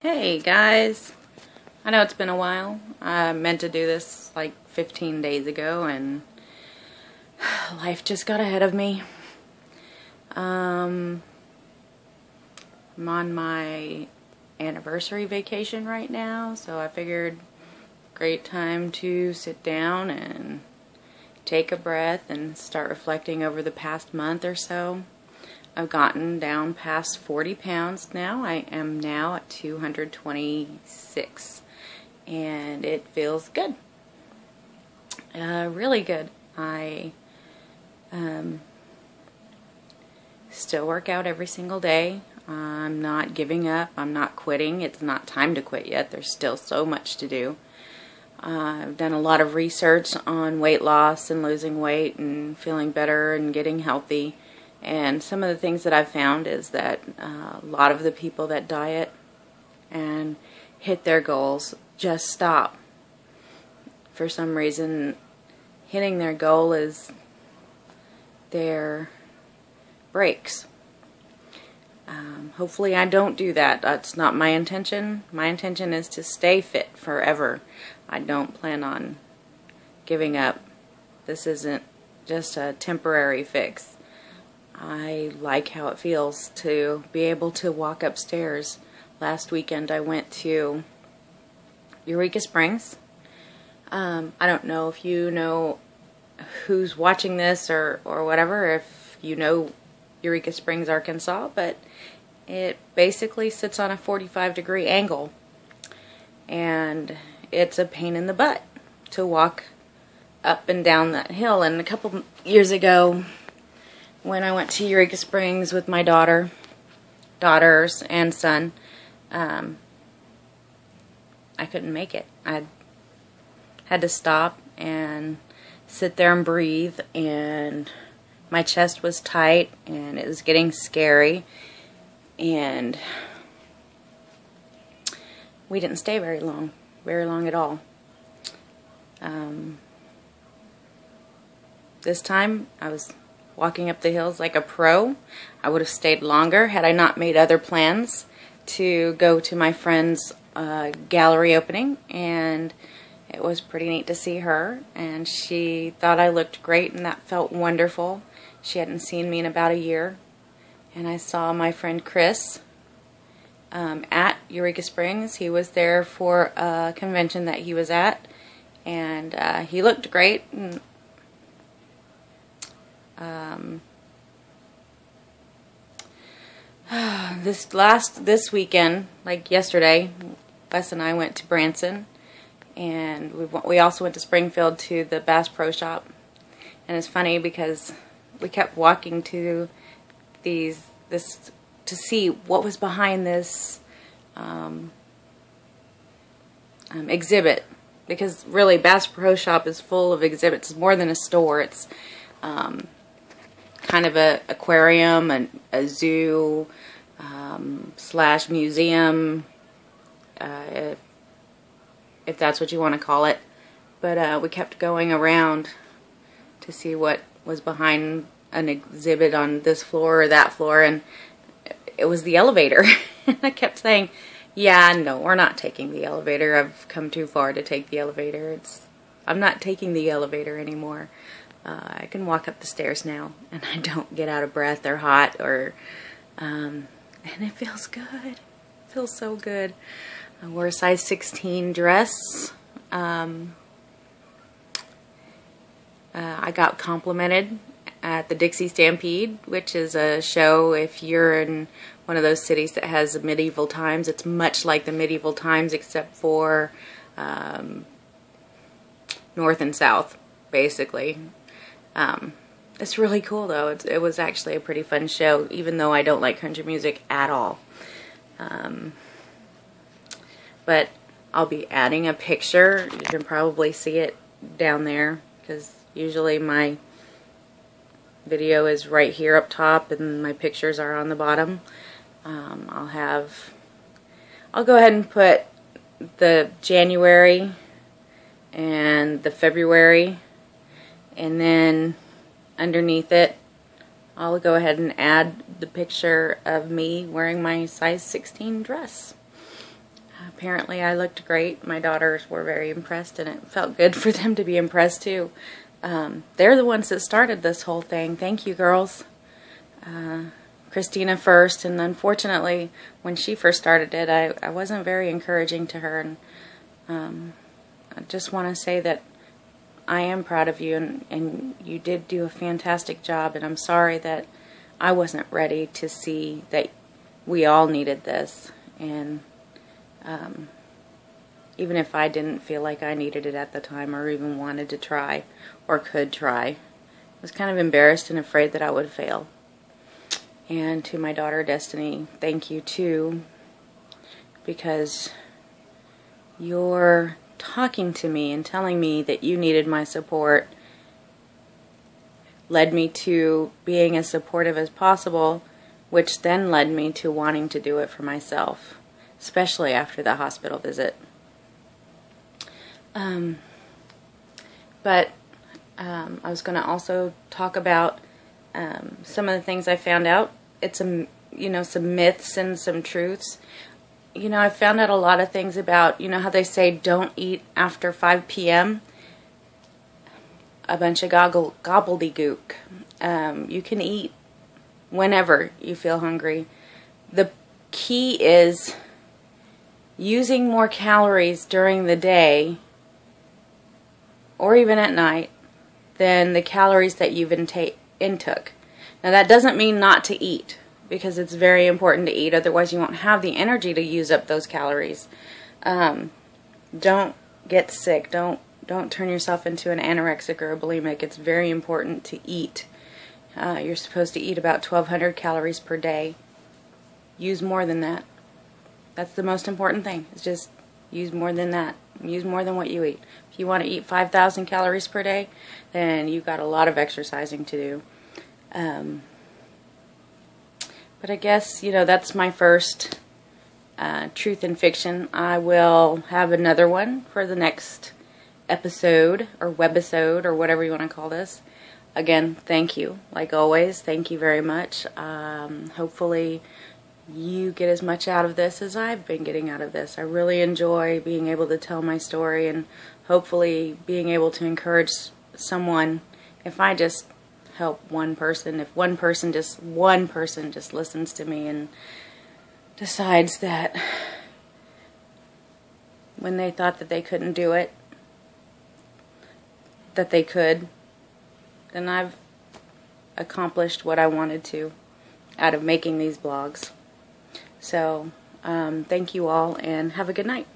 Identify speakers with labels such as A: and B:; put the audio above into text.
A: Hey guys, I know it's been a while. I meant to do this like 15 days ago and life just got ahead of me. I'm on my anniversary vacation right now, so I figured great time to sit down and take a breath and start reflecting over the past month or so. I've gotten down past 40 pounds now. I am now at 226 and it feels good. Really good. I still work out every single day. I'm not giving up. I'm not quitting. It's not time to quit yet. There's still so much to do. I've done a lot of research on weight loss and losing weight and feeling better and getting healthy. And some of the things that I've found is that a lot of the people that diet and hit their goals just stop. For some reason, hitting their goal is their breaks. Hopefully I don't do that. That's not my intention. My intention is to stay fit forever. I don't plan on giving up. This isn't just a temporary fix. I like how it feels to be able to walk upstairs. Last weekend I went to Eureka Springs. I don't know if you know who's watching this or whatever, if you know Eureka Springs, Arkansas, but it basically sits on a 45-degree angle. And it's a pain in the butt to walk up and down that hill. And a couple years ago, when I went to Eureka Springs with my daughters and son, I couldn't make it. I had to stop and sit there and breathe, and my chest was tight and it was getting scary, and we didn't stay very long at all. This time I was walking up the hills like a pro. I would have stayed longer had I not made other plans to go to my friend's gallery opening, and it was pretty neat to see her, and she thought I looked great, and that felt wonderful. She hadn't seen me in about a year, and I saw my friend Chris at Eureka Springs. He was there for a convention that he was at, and he looked great. And this weekend, like yesterday, Wes and I went to Branson, and we also went to Springfield to the Bass Pro Shop. And it's funny because we kept walking to this to see what was behind this exhibit, because really Bass Pro Shop is full of exhibits. It's more than a store. It's kind of a aquarium and a zoo slash museum, if that's what you want to call it. But we kept going around to see what was behind an exhibit on this floor or that floor, and it was the elevator. And I kept saying, yeah, no, we're not taking the elevator. I've come too far to take the elevator. I'm not taking the elevator anymore. I can walk up the stairs now, and I don't get out of breath or hot, or and it feels good. It feels so good. I wore a size 16 dress. I got complimented at the Dixie Stampede, which is a show, if you're in one of those cities that has medieval times. It's much like the medieval times, except for north and south, basically. It's really cool, though. It was actually a pretty fun show, even though I don't like country music at all. But I'll be adding a picture. You can probably see it down there, because usually my video is right here up top and my pictures are on the bottom. I'll go ahead and put the January and the February, and then underneath it I'll go ahead and add the picture of me wearing my size 16 dress. Apparently I looked great. My daughters were very impressed, and it felt good for them to be impressed too. They're the ones that started this whole thing. Thank you, girls. Christina first, and unfortunately when she first started it, I wasn't very encouraging to her, and I just want to say that I am proud of you, and you did do a fantastic job, and I'm sorry that I wasn't ready to see that we all needed this, and even if I didn't feel like I needed it at the time or even wanted to try or could try, I was kind of embarrassed and afraid that I would fail. And to my daughter Destiny, thank you too, because you're talking to me and telling me that you needed my support led me to being as supportive as possible, which then led me to wanting to do it for myself, especially after the hospital visit. I was going to also talk about some of the things I found out. It's some myths and some truths. I found out a lot of things about, how they say don't eat after 5 p.m. A bunch of gobbledygook. You can eat whenever you feel hungry. The key is using more calories during the day or even at night than the calories that you've intook. Now that doesn't mean not to eat, because it's very important to eat, otherwise you won't have the energy to use up those calories. Don't get sick. Don't turn yourself into an anorexic or a bulimic. It's very important to eat. You're supposed to eat about 1,200 calories per day. Use more than that. That's the most important thing, is just use more than that. Use more than what you eat. If you want to eat 5,000 calories per day, then you've got a lot of exercising to do. But I guess, that's my first truth and fiction. I will have another one for the next episode, or webisode, or whatever you want to call this. Again, thank you. Like always, thank you very much. Hopefully you get as much out of this as I've been getting out of this. I really enjoy being able to tell my story, and hopefully being able to encourage someone. If I just help one person, if one person just listens to me and decides that when they thought that they couldn't do it, that they could, then I've accomplished what I wanted to out of making these blogs. So, thank you all, and have a good night.